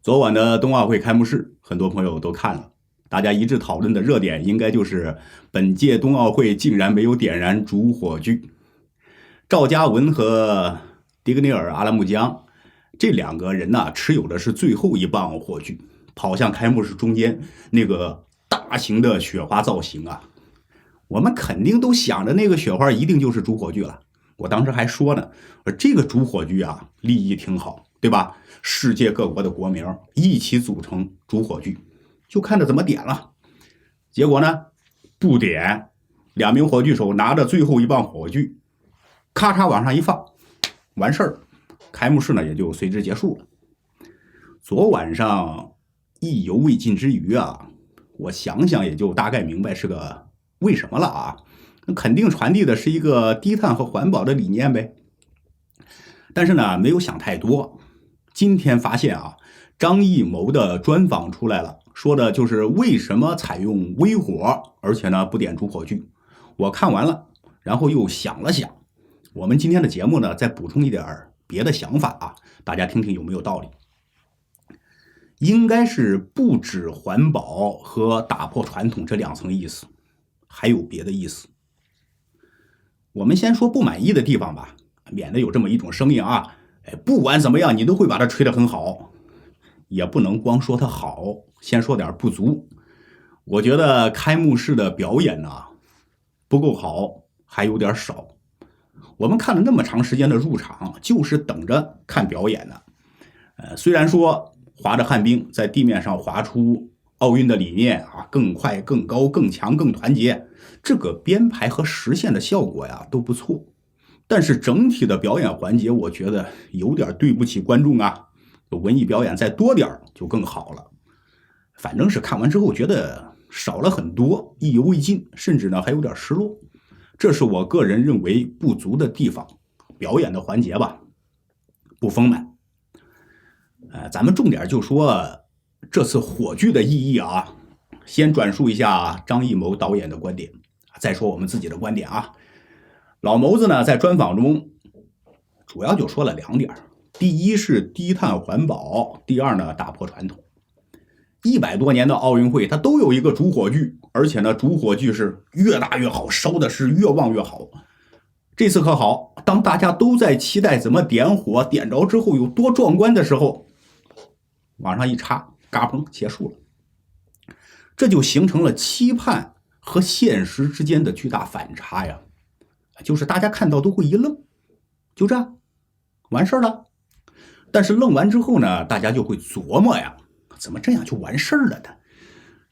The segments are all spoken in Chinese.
昨晚的冬奥会开幕式，很多朋友都看了，大家一致讨论的热点应该就是本届冬奥会竟然没有点燃主火炬。赵嘉文和迪格尼尔·阿拉木江这两个人呢，持有的是最后一棒火炬，跑向开幕式中间那个大型的雪花造型啊。我们肯定都想着那个雪花一定就是主火炬了。我当时还说呢，这个主火炬啊，立意挺好，对吧？世界各国的国名一起组成主火炬，就看着怎么点了。结果呢，不点，两名火炬手拿着最后一棒火炬，咔嚓往上一放，完事儿，开幕式呢也就随之结束了。昨晚上意犹未尽之余啊，我想想也就大概明白是个为什么了啊。肯定传递的是一个低碳和环保的理念呗。但是呢，没有想太多。今天发现啊，张艺谋的专访出来了，说的就是为什么采用微火，而且呢不点主火炬。我看完了，然后又想了想，我们今天的节目呢，再补充一点别的想法啊，大家听听有没有道理。应该是不止环保和打破传统这两层意思，还有别的意思。我们先说不满意的地方吧，免得有这么一种声音啊，不管怎么样，你都会把它吹得很好，也不能光说它好，先说点不足。我觉得开幕式的表演呢不够好，还有点少。我们看了那么长时间的入场，就是等着看表演的。虽然说划着旱冰在地面上划出奥运的理念啊，更快、更高、更强、更团结，这个编排和实现的效果呀都不错，但是整体的表演环节，我觉得有点对不起观众啊。文艺表演再多点就更好了。反正是看完之后觉得少了很多，意犹未尽，甚至呢还有点失落。这是我个人认为不足的地方。表演的环节吧，不丰满。咱们重点就说这次火炬的意义啊，先转述一下张艺谋导演的观点，再说我们自己的观点啊。老谋子呢在专访中主要就说了两点，第一是低碳环保，第二呢打破传统。100多年的奥运会它都有一个主火炬，而且呢主火炬是越大越好，烧的是越旺越好。这次可好，当大家都在期待怎么点火，点着之后有多壮观的时候，往上一插，嘎嘣结束了。这就形成了期盼和现实之间的巨大反差呀。就是大家看到都会一愣，就这样完事儿了。但是愣完之后呢，大家就会琢磨呀，怎么这样就完事儿了呢？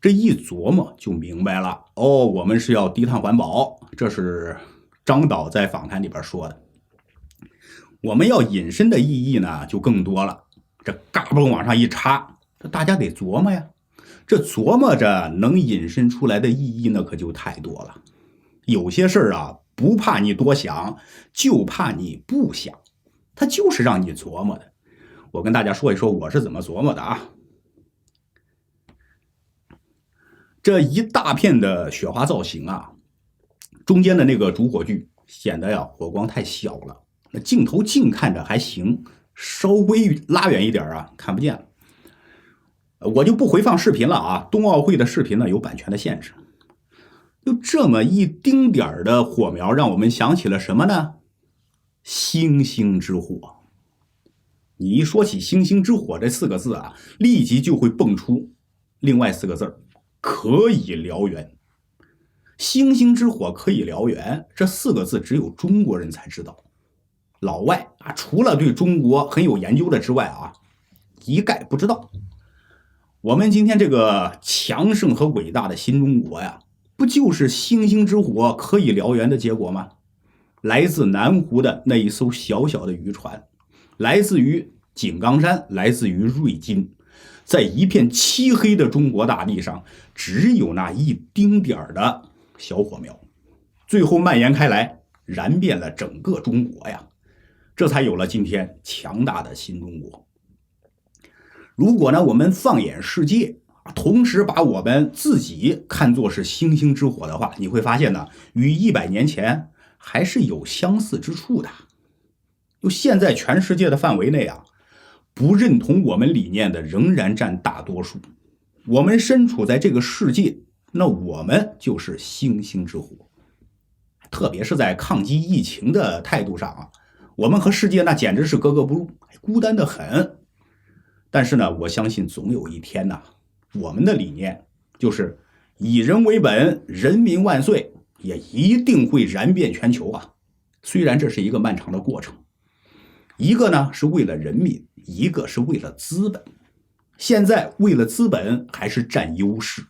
这一琢磨就明白了，哦，我们是要低碳环保，这是张导在访谈里边说的。我们要引申的意义呢就更多了。这嘎嘣往上一插，这大家得琢磨呀。这琢磨着能引申出来的意义呢，可就太多了。有些事儿啊，不怕你多想，就怕你不想，它就是让你琢磨的。我跟大家说一说我是怎么琢磨的啊。这一大片的雪花造型啊，中间的那个主火炬显得呀火光太小了，那镜头近看着还行，稍微拉远一点啊看不见了。我就不回放视频了啊，冬奥会的视频呢有版权的限制。就这么一丁点的火苗，让我们想起了什么呢？星星之火。你一说起星星之火这4个字啊，立即就会蹦出另外4个字，可以燎原。星星之火可以燎原，这4个字只有中国人才知道。老外啊，除了对中国很有研究的之外啊，一概不知道。我们今天这个强盛和伟大的新中国呀，不就是星星之火可以燎原的结果吗？来自南湖的那一艘小小的渔船，来自于井冈山，来自于瑞金，在一片漆黑的中国大地上，只有那一丁点的小火苗，最后蔓延开来，燃遍了整个中国呀。这才有了今天强大的新中国。如果呢，我们放眼世界，同时把我们自己看作是星星之火的话，你会发现呢，与100年前还是有相似之处的。就现在全世界的范围内啊，不认同我们理念的仍然占大多数。我们身处在这个世界，那我们就是星星之火。特别是在抗击疫情的态度上啊，我们和世界那简直是格格不入，孤单的很。但是呢，我相信总有一天呢，我们的理念就是以人为本，人民万岁，也一定会燃遍全球啊。虽然这是一个漫长的过程，一个呢是为了人民，一个是为了资本。现在为了资本还是占优势，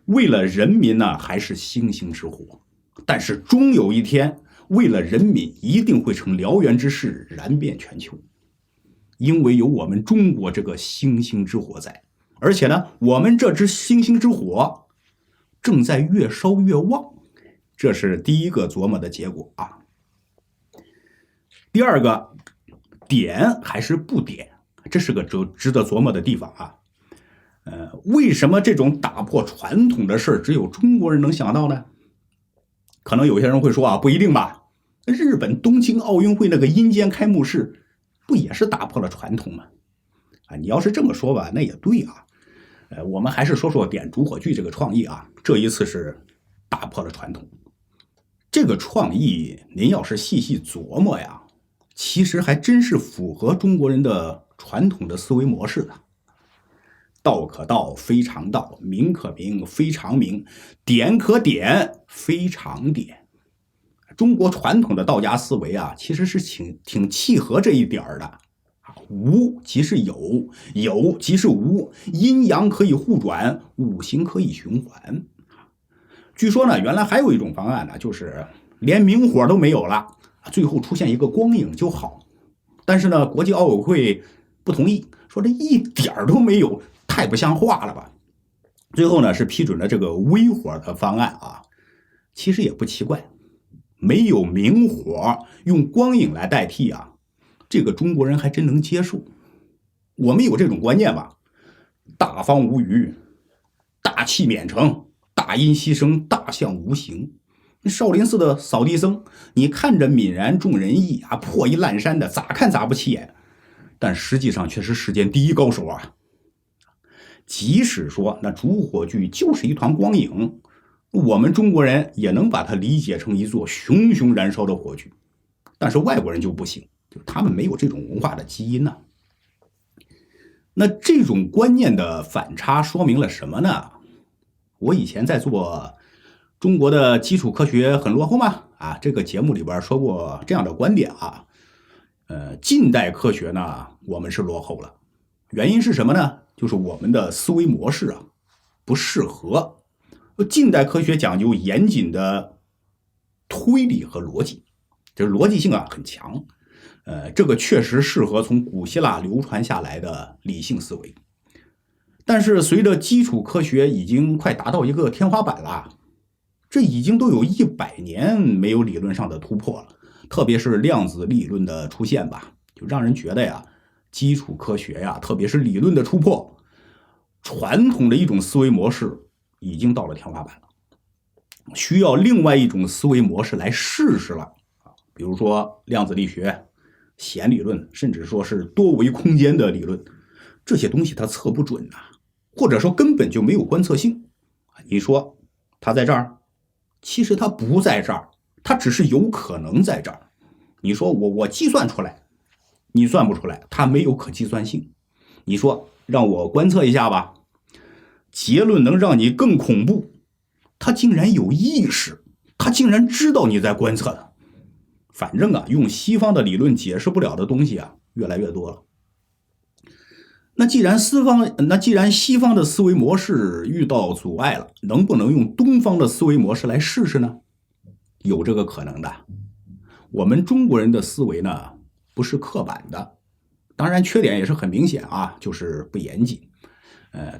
为了人民呢还是星星之火。但是终有一天，为了人民一定会成燎原之势，燃遍全球。因为有我们中国这个星星之火在，而且呢，我们这支星星之火正在越烧越旺，这是第一个琢磨的结果啊。第二个，点还是不点，这是个值得琢磨的地方啊。为什么这种打破传统的事只有中国人能想到呢？可能有些人会说啊，不一定吧。日本东京奥运会那个阴间开幕式，不也是打破了传统吗？啊，你要是这么说吧，那也对啊。我们还是说说点烛火炬这个创意啊，这一次是打破了传统。这个创意，您要是细细琢磨呀，其实还真是符合中国人的传统的思维模式的。道可道，非常道；名可名，非常名；点可点，非常点。中国传统的道家思维啊，其实是挺契合这一点的。无即是有，有即是无，阴阳可以互转，五行可以循环。据说呢，原来还有一种方案呢，就是连明火都没有了，最后出现一个光影就好。但是呢，国际奥委会不同意，说这一点都没有，太不像话了吧。最后呢，是批准了这个微火的方案啊。其实也不奇怪，没有明火，用光影来代替啊，这个中国人还真能接受。我们有这种观念吧，大方无余，大器免成，大音希声，大象无形。少林寺的扫地僧，你看着泯然众人意啊，破衣烂衫的，咋看咋不起眼，但实际上却是世间第一高手啊。即使说那烛火炬就是一团光影，我们中国人也能把它理解成一座熊熊燃烧的火炬，但是外国人就不行，就他们没有这种文化的基因呢。那这种观念的反差说明了什么呢？我以前在做中国的基础科学很落后吗？啊，这个节目里边说过这样的观点啊。近代科学呢，我们是落后了，原因是什么呢？就是我们的思维模式啊不适合。近代科学讲究严谨的推理和逻辑，就是逻辑性啊很强。这个确实适合从古希腊流传下来的理性思维。但是随着基础科学已经快达到一个天花板了，这已经都有100年没有理论上的突破了，特别是量子力论的出现吧，就让人觉得呀，基础科学呀，特别是理论的突破，传统的一种思维模式已经到了天花板了，需要另外一种思维模式来试试了。比如说量子力学、弦理论，甚至说是多维空间的理论，这些东西它测不准啊，或者说根本就没有观测性。你说它在这儿，其实它不在这儿，它只是有可能在这儿。你说我计算出来，你算不出来，它没有可计算性。你说让我观测一下吧，结论能让你更恐怖，它竟然有意识，它竟然知道你在观测它。反正啊，用西方的理论解释不了的东西啊，越来越多了。那既然西方的思维模式遇到阻碍了，能不能用东方的思维模式来试试呢？有这个可能的。我们中国人的思维呢，不是刻板的，当然缺点也是很明显啊，就是不严谨。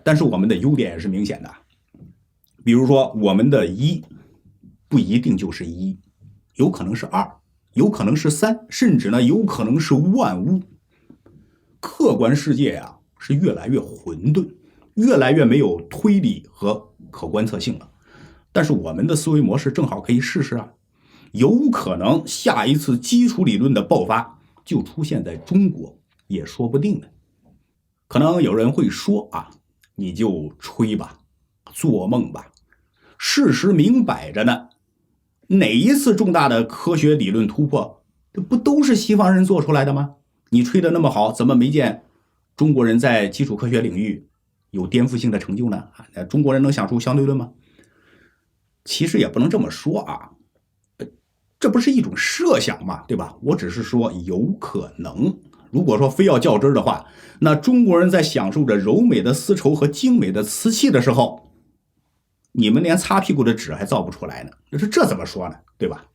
但是我们的优点也是明显的。比如说我们的一不一定就是一，有可能是2，有可能是3，甚至呢有可能是万物。客观世界啊是越来越混沌，越来越没有推理和可观测性了。但是我们的思维模式正好可以试试啊，有可能下一次基础理论的爆发就出现在中国，也说不定呢。可能有人会说啊，你就吹吧，做梦吧，事实明摆着呢，哪一次重大的科学理论突破，这不都是西方人做出来的吗？你吹得那么好，怎么没见中国人在基础科学领域有颠覆性的成就呢？中国人能想出相对论吗？其实也不能这么说啊，这不是一种设想嘛，对吧？我只是说有可能。如果说非要较真的话，那中国人在享受着柔美的丝绸和精美的瓷器的时候，你们连擦屁股的纸还造不出来呢。这怎么说呢？对吧？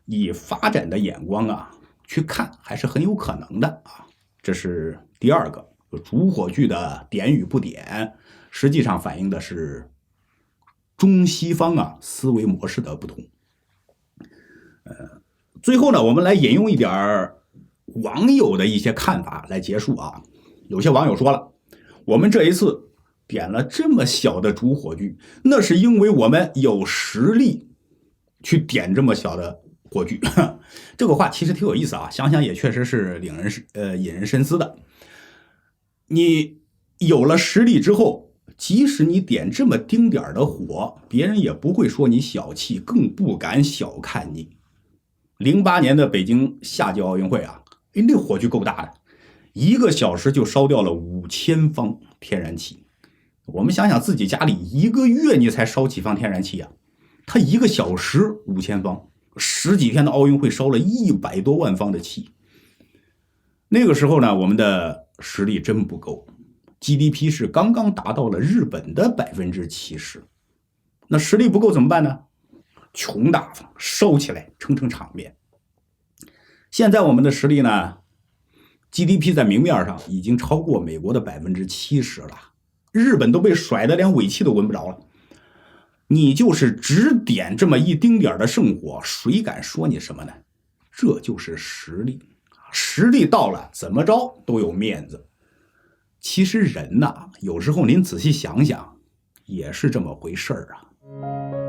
以发展的眼光啊去看，还是很有可能的啊。这是第二个，主火炬的点与不点，实际上反映的是中西方啊思维模式的不同。最后呢，我们来引用一点网友的一些看法来结束啊。有些网友说了，我们这一次点了这么小的主火炬，那是因为我们有实力去点这么小的火炬。这个话其实挺有意思啊，想想也确实是引人深思的。你有了实力之后，即使你点这么丁点的火，别人也不会说你小气，更不敢小看你。08年的北京夏季奥运会啊，那火炬够大的，1个小时就烧掉了5000方天然气。我们想想自己家里1个月你才烧几方天然气啊？他1个小时5000方，10几天的奥运会烧了100多万方的气。那个时候呢，我们的实力真不够， GDP 是刚刚达到了日本的70%。那实力不够怎么办呢？穷大方，烧起来撑场面。现在我们的实力呢， GDP 在明面上已经超过美国的70%了，日本都被甩得连尾气都闻不着了。你就是只点这么一丁点的圣火，谁敢说你什么呢？这就是实力，实力到了怎么着都有面子。其实人呐，有时候您仔细想想也是这么回事啊。